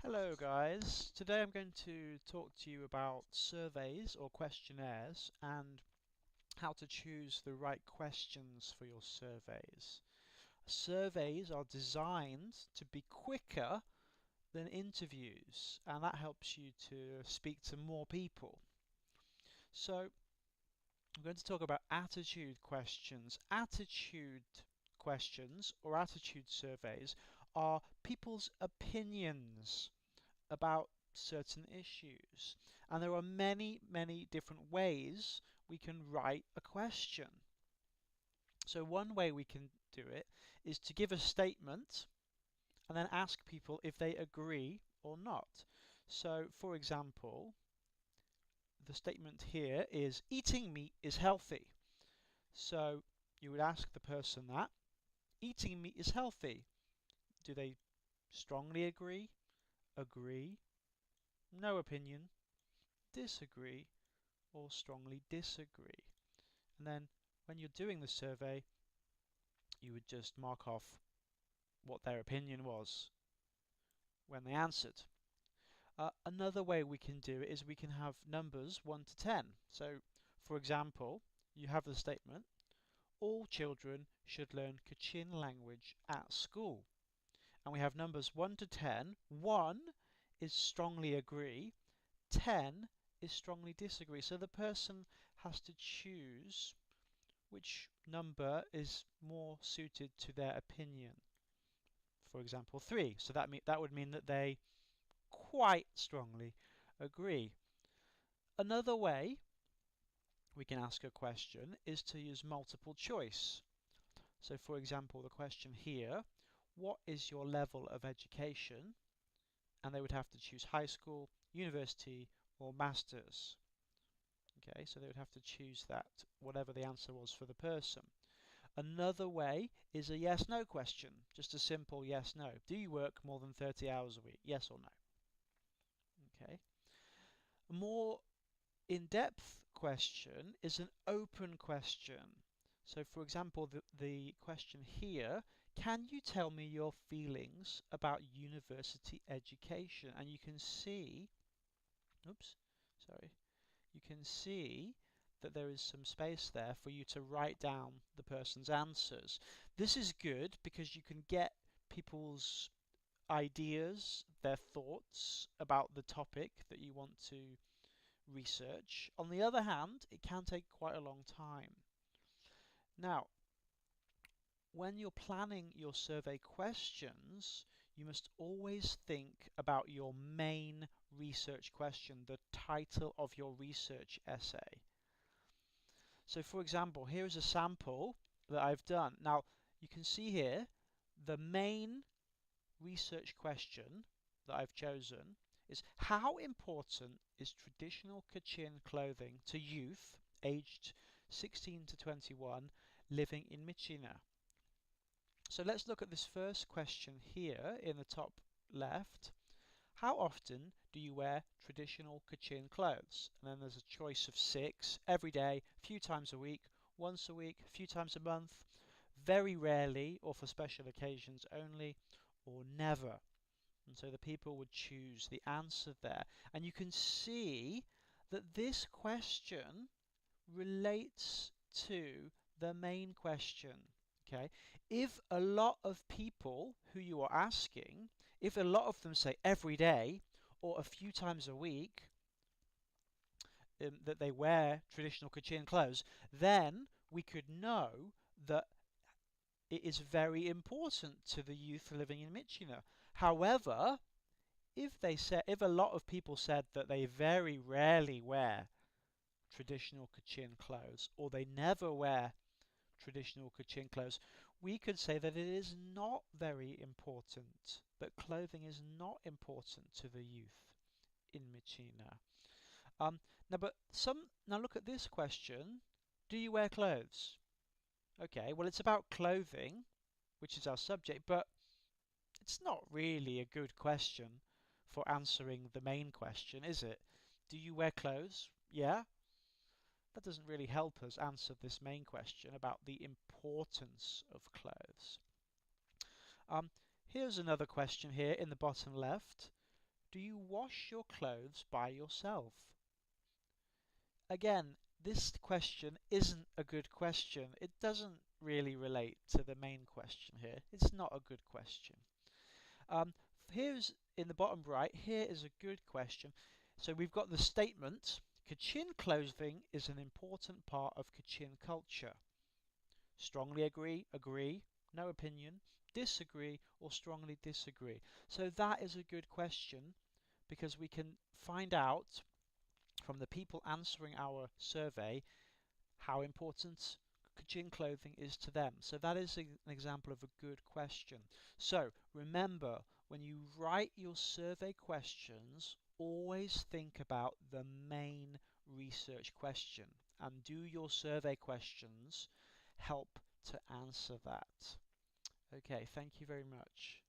Hello guys, today I'm going to talk to you about surveys or questionnaires and how to choose the right questions for your surveys. Surveys are designed to be quicker than interviews, and that helps you to speak to more people. So I'm going to talk about attitude questions. Attitude questions or attitude surveys are people's opinions about certain issues, and there are many different ways we can write a question. So one way we can do it is to give a statement and then ask people if they agree or not. So for example, the statement here is eating meat is healthy. So you would ask the person that eating meat is healthy. Do they strongly agree, agree, no opinion, disagree, or strongly disagree? And then when you're doing the survey, you would just mark off what their opinion was when they answered. Another way we can do it is we can have numbers 1 to 10. So, for example, you have the statement, all children should learn Kachin language at school. And we have numbers 1 to 10. 1 is strongly agree, 10 is strongly disagree. So the person has to choose which number is more suited to their opinion. For example, 3. So that would mean that they quite strongly agree. Another way we can ask a question is to use multiple choice. So for example, the question here, what is your level of education? And they would have to choose high school, university, or masters. Okay, so they would have to choose that, whatever the answer was for the person. Another way is a yes/no question, just a simple yes/no. Do you work more than 30 hours a week? Yes or no? Okay. A more in-depth question is an open question. So for example, the question here, can you tell me your feelings about university education? And you can see, oops, sorry, you can see that there is some space there for you to write down the person's answers. This is good because you can get people's ideas, their thoughts about the topic that you want to research. On the other hand, it can take quite a long time. Now, when you're planning your survey questions, you must always think about your main research question, the title of your research essay. So for example, here is a sample that I've done. Now, you can see here the main research question that I've chosen is how important is traditional Kachin clothing to youth aged 16 to 21 living in Myitkyina? So let's look at this first question here in the top left. How often do you wear traditional Kachin clothes? And then there's a choice of 6, every day, a few times a week, once a week, a few times a month, very rarely or for special occasions only, or never. And so the people would choose the answer there. And you can see that this question relates to the main question. Okay, if a lot of people who you are asking, if a lot of them say every day or a few times a week that they wear traditional Kachin clothes, then we could know that it is very important to the youth living in Myitkyina. However, if a lot of people said that they very rarely wear traditional Kachin clothes or they never wear traditional Kachin clothes, we could say that it is not very important, that clothing is not important to the youth in Myitkyina. Now look at this question. Do you wear clothes? Okay, well it's about clothing, which is our subject, but it's not really a good question for answering the main question, is it? Do you wear clothes? Yeah? That doesn't really help us answer this main question about the importance of clothes. Here's another question here in the bottom left. Do you wash your clothes by yourself? Again, this question isn't a good question. It doesn't really relate to the main question here. It's not a good question. Here's in the bottom right, here is a good question. So we've got the statement, Kachin clothing is an important part of Kachin culture. Strongly agree, agree, no opinion, disagree, or strongly disagree. So that is a good question because we can find out from the people answering our survey how important Kachin clothing is to them. So that is an example of a good question. So remember, when you write your survey questions, always think about the main research question, and do your survey questions help to answer that. Okay, thank you very much.